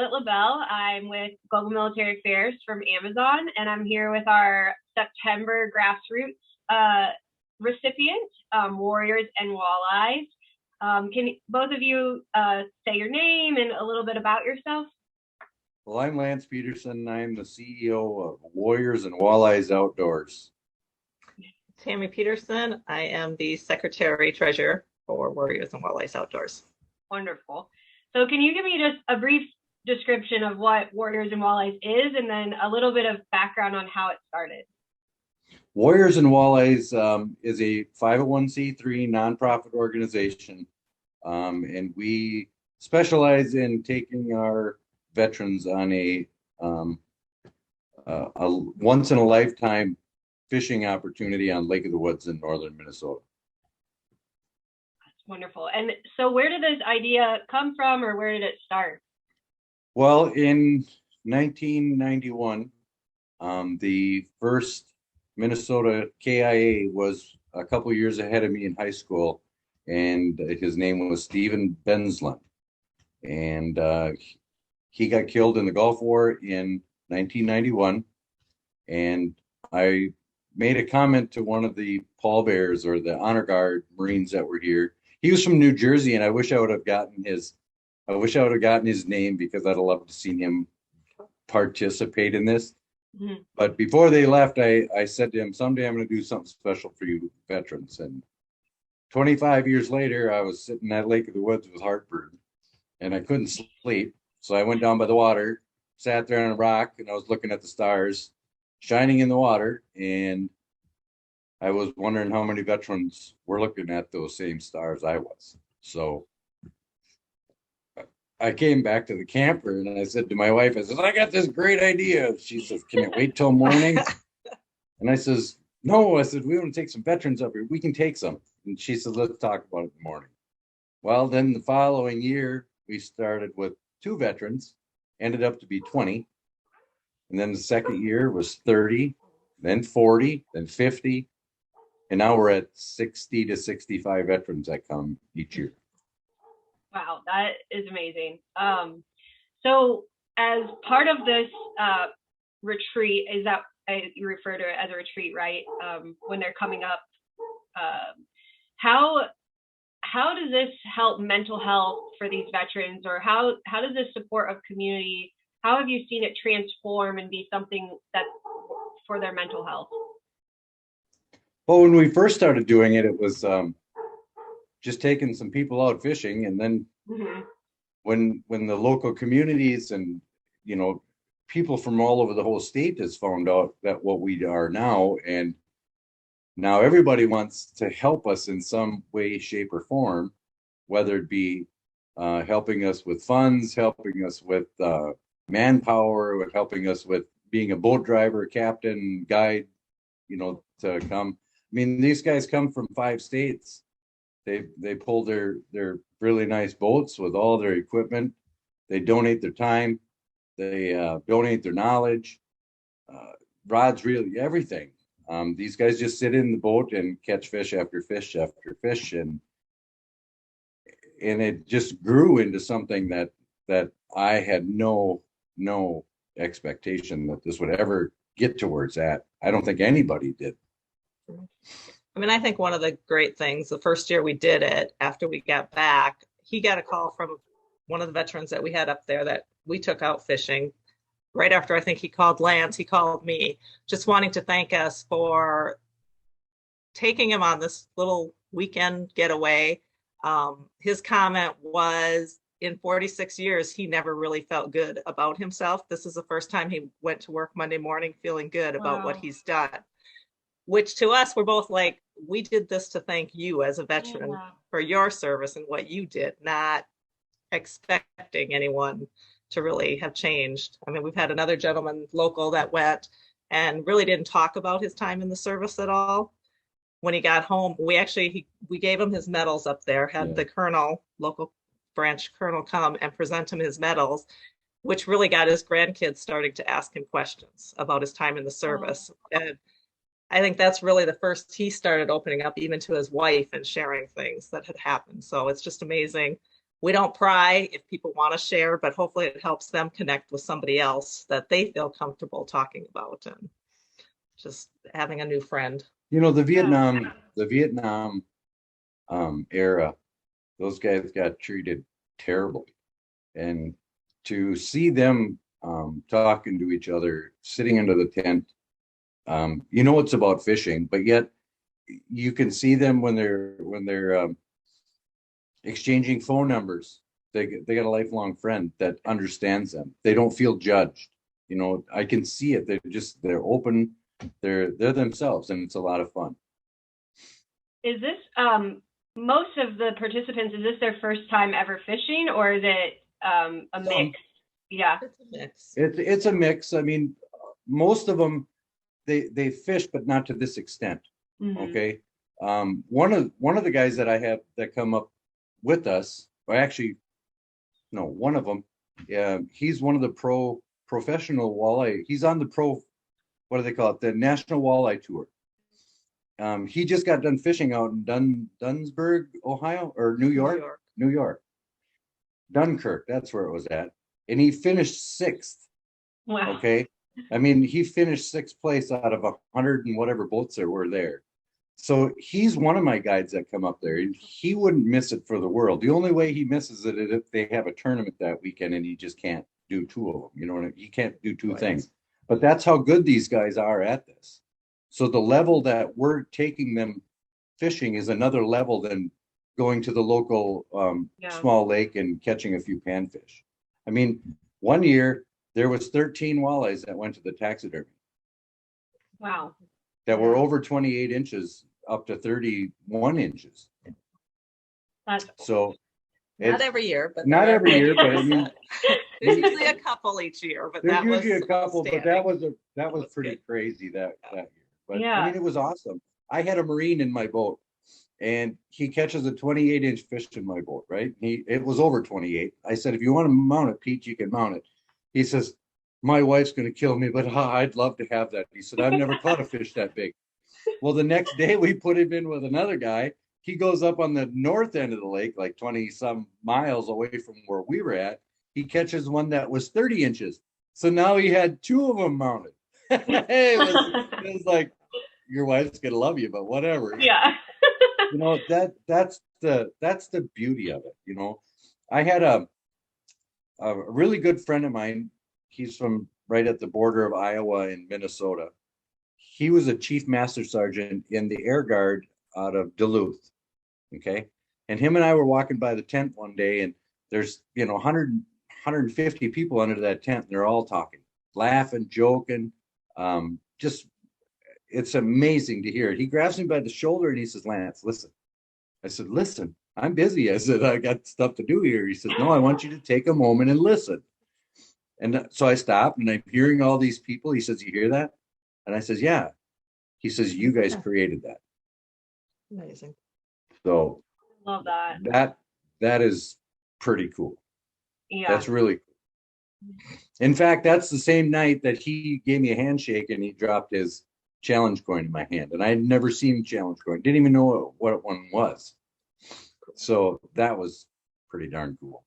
LaBelle. I'm with Global Military Affairs from Amazon, and I'm here with our September grassroots recipient, Warriors and Walleyes. Can both of you say your name and a little bit about yourself? Well, I'm Lance Peterson. I'm the CEO of Warriors and Walleyes Outdoors. Tammy Peterson. I am the Secretary Treasurer for Warriors and Walleyes Outdoors. Wonderful. So can you give me just a brief description of what Warriors and Walleyes is, and then a little bit of background on how it started? Warriors and Walleyes is a 501c3 nonprofit organization, and we specialize in taking our veterans on a once-in-a-lifetime fishing opportunity on Lake of the Woods in northern Minnesota. That's wonderful. And so where did this idea come from, or where did it start? Well, in 1991, the first Minnesota KIA was a couple years ahead of me in high school, and his name was Stephen Bentzlin. And he got killed in the Gulf War in 1991. And I made a comment to one of the pallbearers or the honor guard Marines that were here. He was from New Jersey, and I wish I would have gotten his name, because I'd have loved to see him participate in this. Mm-hmm. But before they left, I said to him, someday I'm going to do something special for you veterans. And 25 years later, I was sitting at Lake of the Woods with heartburn, and I couldn't sleep. So I went down by the water, sat there on a rock, and I was looking at the stars shining in the water. And I was wondering how many veterans were looking at those same stars I was. So I came back to the camper and I said to my wife, I said, I got this great idea. She says, can it wait till morning? And I says, no. I said, we want to take some veterans up here. We can take some. And she said, let's talk about it in the morning. Well, then the following year, we started with 2 veterans, ended up to be 20. And then the second year was 30, then 40, then 50. And now we're at 60 to 65 veterans that come each year. Wow, that is amazing. So as part of this retreat, is that you refer to it as a retreat, right? When they're coming up, how does this help mental health for these veterans, or how does this support of community? How have you seen it transform and be something that's for their mental health? Well, when we first started doing it, it was just taking some people out fishing, and then mm-hmm. when the local communities and people from all over the whole state has found out that what we are now, and now everybody wants to help us in some way, shape, or form, whether it be helping us with funds, helping us with manpower, helping us with being a boat driver, captain, guide, to come. I mean, these guys come from 5 states. They pull their really nice boats with all their equipment. They donate their time. They donate their knowledge, rods, really everything. These guys just sit in the boat and catch fish after fish after fish, and it just grew into something that I had no expectation that this would ever get to where it's at. I don't think anybody did. I mean, I think one of the great things, the first year we did it, after we got back, he got a call from one of the veterans that we had up there that we took out fishing. Right after I think he called Lance, he called me, just wanting to thank us for taking him on this little weekend getaway. His comment was, in 46 years, he never really felt good about himself. This is the first time he went to work Monday morning feeling good about what he's done. Which to us, we're both like, we did this to thank you as a veteran for your service and what you did, not expecting anyone to really have changed. I mean, we've had another gentleman local that went and really didn't talk about his time in the service at all. When he got home, we gave him his medals up there, had the colonel, local branch colonel, come and present him his medals, which really got his grandkids starting to ask him questions about his time in the service. And I think that's really the first he started opening up even to his wife and sharing things that had happened. So it's just amazing we don't pry if people want to share, but hopefully it helps them connect with somebody else that they feel comfortable talking about, and just having a new friend. You know, the Vietnam era, those guys got treated terribly. And to see them talking to each other, sitting under the tent, you know, it's about fishing, but yet you can see them when they're exchanging phone numbers. They got a lifelong friend that understands them. They don't feel judged. You know, I can see it. They're open. They're themselves, and it's a lot of fun. Is this most of the participants? Is this their first time ever fishing, or is it a mix? Yeah, It's a mix. It's a mix. I mean, most of them they fish, but not to this extent. Mhm. Okay. One of the guys that I have that come up with us, or actually, no, one of them, he's one of the professional walleye. He's on the what do they call it? The National Walleye Tour. He just got done fishing out in Dunsburg, Ohio, or New York. Dunkirk, that's where it was at. And he finished 6th. Wow. Okay. I mean, he finished 6th place out of 100 and whatever boats there were there. So he's one of my guides that come up there. He wouldn't miss it for the world. The only way he misses it is if they have a tournament that weekend and he just can't do 2 of them. You know, he can't do 2 things. But that's how good these guys are at this. So the level that we're taking them fishing is another level than going to the local small lake and catching a few panfish. I mean, one year there was 13 walleyes that went to the taxidermy. Wow. That were over 28 inches up to 31 inches. That's so not every year, but not every year, but I mean, there's usually a couple each year. But there's usually a couple, but that was pretty good. Crazy that year. But yeah. I mean, it was awesome. I had a Marine in my boat, and he catches a 28-inch fish in my boat. Right? It was over 28. I said, if you want to mount it, Pete, you can mount it. He says, my wife's going to kill me, but I'd love to have that. He said, I've never caught a fish that big. Well, the next day we put him in with another guy. He goes up on the north end of the lake, like 20 some miles away from where we were at. He catches one that was 30 inches. So now he had 2 of them mounted. It was like, your wife's going to love you, but whatever. Yeah. You know, that's the beauty of it. You know, I had a really good friend of mine. He's from right at the border of Iowa and Minnesota. He was a chief master sergeant in the Air Guard out of Duluth. Okay. And him and I were walking by the tent one day, and there's, 150 people under that tent, and they're all talking, laughing, joking. Just, it's amazing to hear it. He grabs me by the shoulder and he says, Lance, listen. I said, listen, I'm busy. I said, I got stuff to do here. He said, no, I want you to take a moment and listen. And so I stopped, and I'm hearing all these people. He says, you hear that? And I says, yeah. He says, you guys created that. Amazing. So love that. That is pretty cool. Yeah. That's really cool. In fact, that's the same night that he gave me a handshake and he dropped his challenge coin in my hand. And I had never seen challenge coin. Didn't even know what one was. So that was pretty darn cool.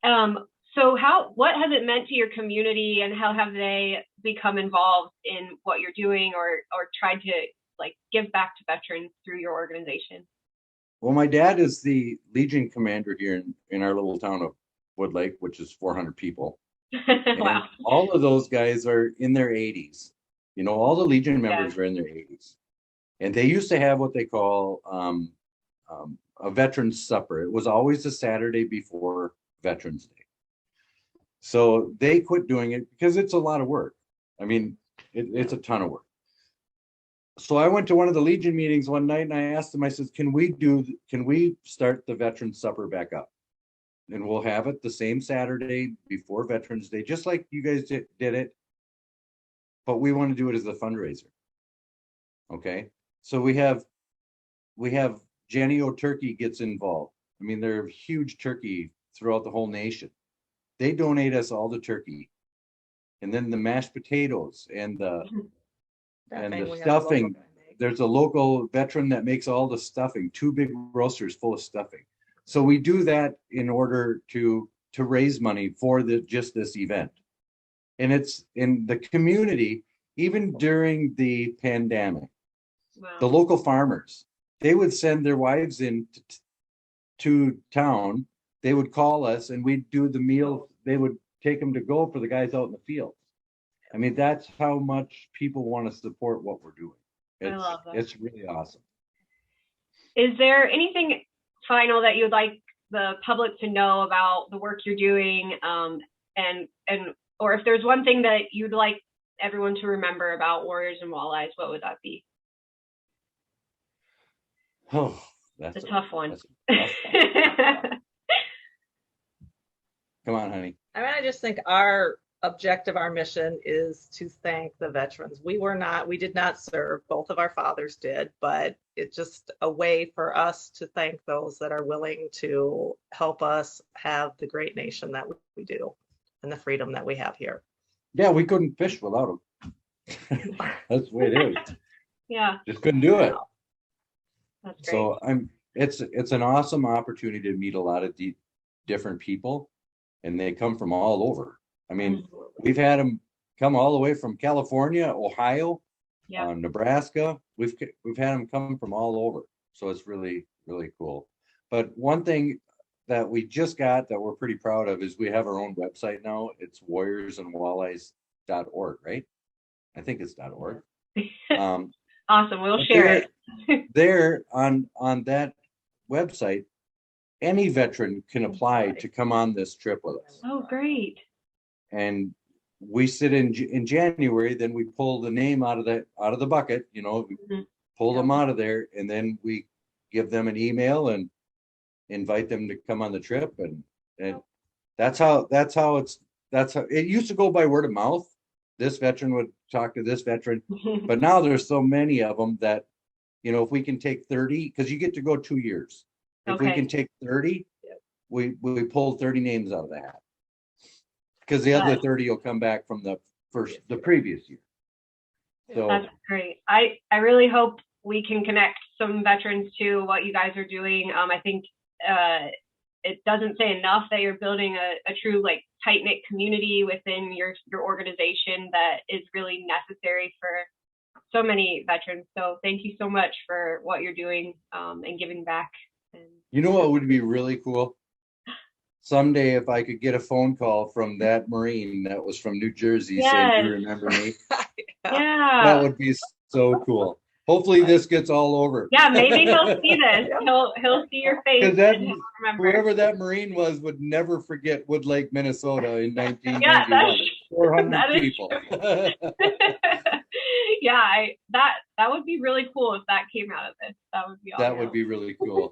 So what has it meant to your community, and how have they become involved in what you're doing, or tried to give back to veterans through your organization? Well, my dad is the Legion commander here in our little town of Woodlake, which is 400 people. Wow. All of those guys are in their 80s. You know, all the Legion members are in their 80s. And they used to have what they call a veterans supper. It was always the Saturday before Veterans Day. So they quit doing it because it's a lot of work. I mean, it's a ton of work. So I went to one of the Legion meetings one night and I asked them, I said, can we start the Veterans Supper back up? And we'll have it the same Saturday before Veterans Day, just like you guys did it. But we want to do it as a fundraiser. Okay. So we have Jenny O'Turkey gets involved. I mean, they're huge turkey throughout the whole nation. They donate us all the turkey, and then the mashed potatoes and the stuffing. There's a local veteran that makes all the stuffing, 2 big roasters full of stuffing. So we do that in order to raise money for just this event. And it's in the community, even during the pandemic, the local farmers, they would send their wives in to town. They would call us and we'd do the meal. They would take them to go for the guys out in the fields. I mean, that's how much people want to support what we're doing. I love that. It's really awesome. Is there anything final that you'd like the public to know about the work you're doing, and or if there's one thing that you'd like everyone to remember about Warriors and Walleyes, what would that be? Oh, that's a tough one. Come on, honey. I mean, I just think our objective, our mission is to thank the veterans. We did not serve, both of our fathers did, but it's just a way for us to thank those that are willing to help us have the great nation that we do and the freedom that we have here. Yeah, we couldn't fish without them. That's the way it is. Yeah. Just couldn't do it. That's great. So it's an awesome opportunity to meet a lot of different people, and they come from all over. I mean, we've had them come all the way from California, Ohio, Nebraska. We've had them come from all over. So it's really, really cool. But one thing that we just got that we're pretty proud of is we have our own website now. It's warriorsandwalleyes.org, right? I think it's .org. Awesome. We'll share it. There on that website, any veteran can apply to come on this trip with us. Oh, great. And we sit in January, then we pull the name out of the bucket, we pull them out of there, and then we give them an email and invite them to come on the trip. And that's how it used to go, by word of mouth. This veteran would talk to this veteran, but now there's so many of them that, if we can take 30, because you get to go 2 years. If we can take 30, we pull 30 names out of the hat. Because the other 30 will come back from the previous year. So that's great. I really hope we can connect some veterans to what you guys are doing. I think it doesn't say enough that you're building a true tight-knit community within your organization that is really necessary for so many veterans. So thank you so much for what you're doing and giving back. You know what would be really cool? Someday, if I could get a phone call from that Marine that was from New Jersey saying, "Do you remember me?" Yeah, that would be so cool. Hopefully, this gets all over. Yeah, maybe he'll see this. He'll see your face. Because whoever that Marine was would never forget Woodlake, Minnesota in 1991. Yeah, 400 people. Yeah, that would be really cool if that came out of this. That would be awesome. That would be really cool.